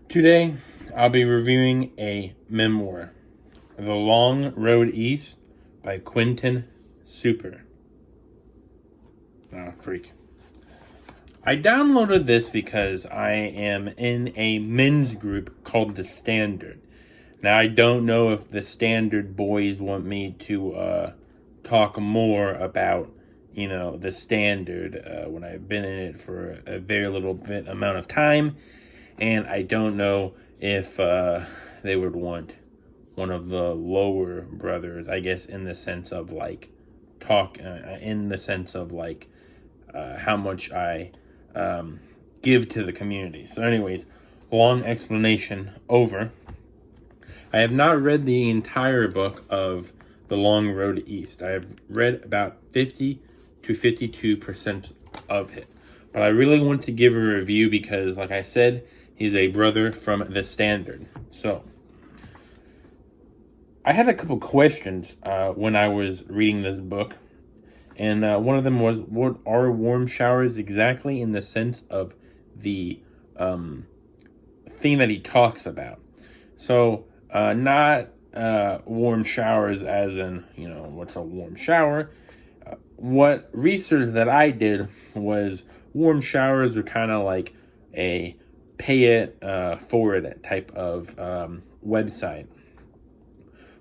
Today, I'll be reviewing a memoir, The Long Road East by Quentin Super. Freak. I downloaded this because I am in a men's group called The Standard. Now, I don't know if the Standard boys want me to talk more about, the Standard when I've been in it for a very little bit amount of time. And I don't know if they would want one of the lower brothers, I guess, in the sense of how much I give to the community. So anyways, long explanation over. I have not read the entire book of The Long Road East. I have read about 50 to 52% of it. But I really want to give a review because, like I said, he's a brother from The Standard. So, I had a couple questions when I was reading this book. And one of them was, what are warm showers exactly in the sense of the thing that he talks about? So, not warm showers as in, what's a warm shower? What research that I did was warm showers are kind of like a pay it forward type of website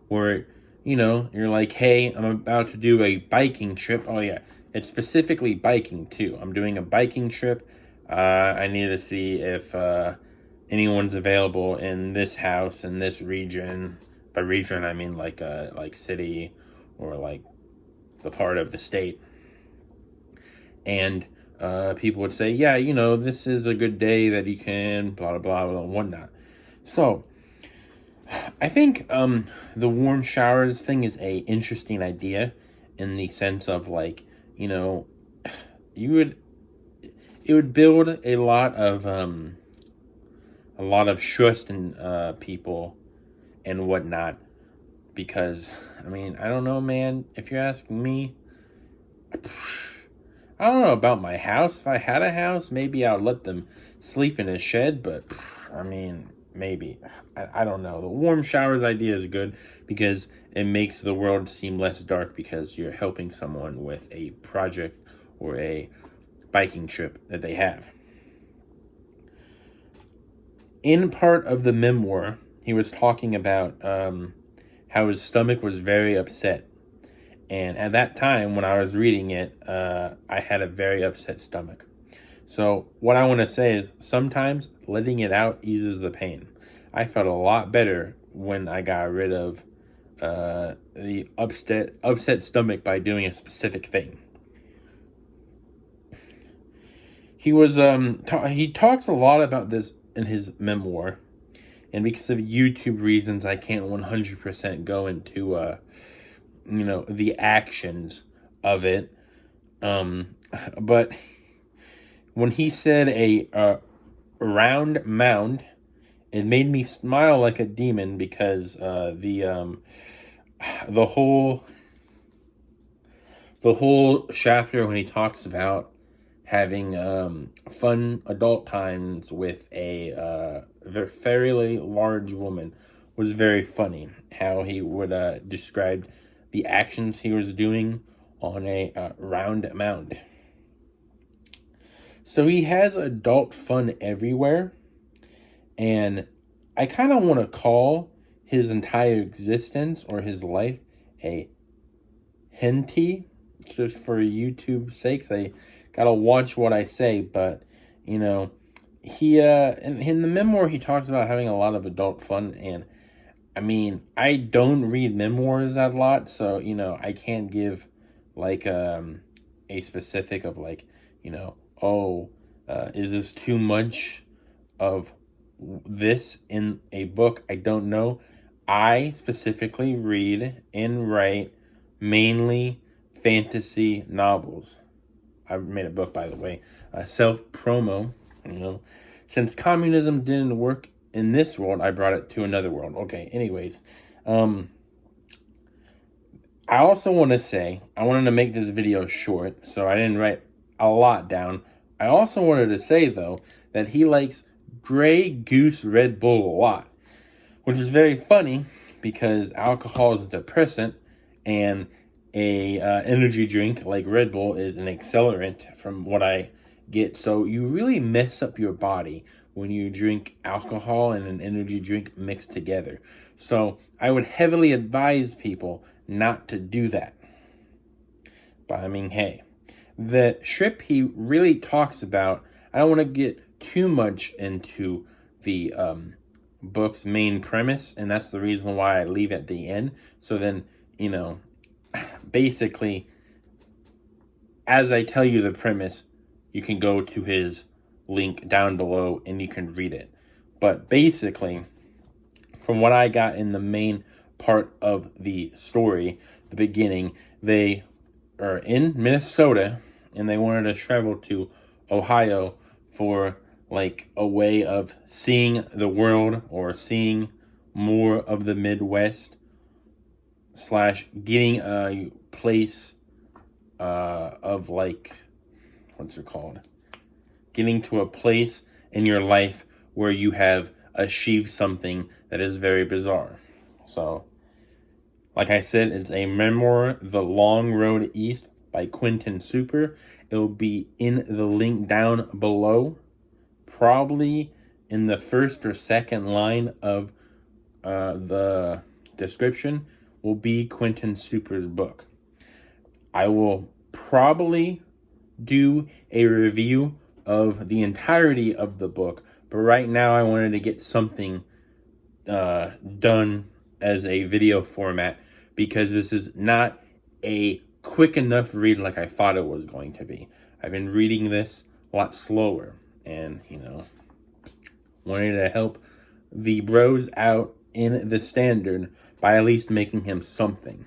where, you're like, hey, I'm about to do a biking trip. Oh, yeah, it's specifically biking, too. I'm doing a biking trip. I need to see if anyone's available in this house, in this region. By region, I mean like city or like the part of the state. And people would say, yeah, this is a good day that you can blah, blah, blah, and whatnot. So, I think the warm showers thing is a interesting idea in the sense of it would build a lot of trust in people and whatnot, because I don't know, man, if you're asking me, I don't know about my house. If I had a house, maybe I'd let them sleep in a shed, but maybe. I don't know. The warm showers idea is good because it makes the world seem less dark because you're helping someone with a project or a biking trip that they have. In part of the memoir, he was talking about how his stomach was very upset. And at that time, when I was reading it, I had a very upset stomach. So what I want to say is sometimes letting it out eases the pain. I felt a lot better when I got rid of the upset stomach by doing a specific thing. He was he talks a lot about this in his memoir, and because of YouTube reasons, I can't 100% go into the actions of it. But when he said a round mound, it made me smile like a demon because the whole chapter when he talks about having fun adult times with a fairly large woman was very funny. How he would describe the actions he was doing on a round mound. So he has adult fun everywhere. And I kind of want to call his entire existence or his life a henty, just for YouTube's sakes. I gotta watch what I say, but he in the memoir he talks about having a lot of adult fun, and I don't read memoirs that a lot, so I can't give a specific of is this too much of this in a book? I don't know. I specifically read and write mainly fantasy novels. I made a book, by the way, self-promo. Since communism didn't work in this world, I brought it to another world. Okay, anyways, I also want to say, I wanted to make this video short, so I didn't write a lot down. I also wanted to say, though, that he likes Grey Goose Red Bull a lot, which is very funny because alcohol is a depressant and a energy drink like Red Bull is an accelerant from what I get. So you really mess up your body when you drink alcohol and an energy drink mixed together. So I would heavily advise people not to do that. But I mean, hey, the strip he really talks about, I don't want to get too much into the book's main premise, and that's the reason why I leave at the end. So then, basically, as I tell you the premise, you can go to his link down below and you can read it. But basically, from what I got in the main part of the story, the beginning, they are in Minnesota and they wanted to travel to Ohio for like a way of seeing the world or seeing more of the Midwest / getting a place of like, what's it called? Getting to a place in your life where you have achieved something that is very bizarre. So, like I said, it's a memoir, The Long Road East by Quentin Super. It will be in the link down below, probably in the first or second line of the description will be Quentin Super's book. I will probably do a review of the entirety of the book, but right now I wanted to get something done as a video format because this is not a quick enough read like I thought it was going to be. I've been reading this a lot slower and, wanted to help the bros out in the standard by at least making him something.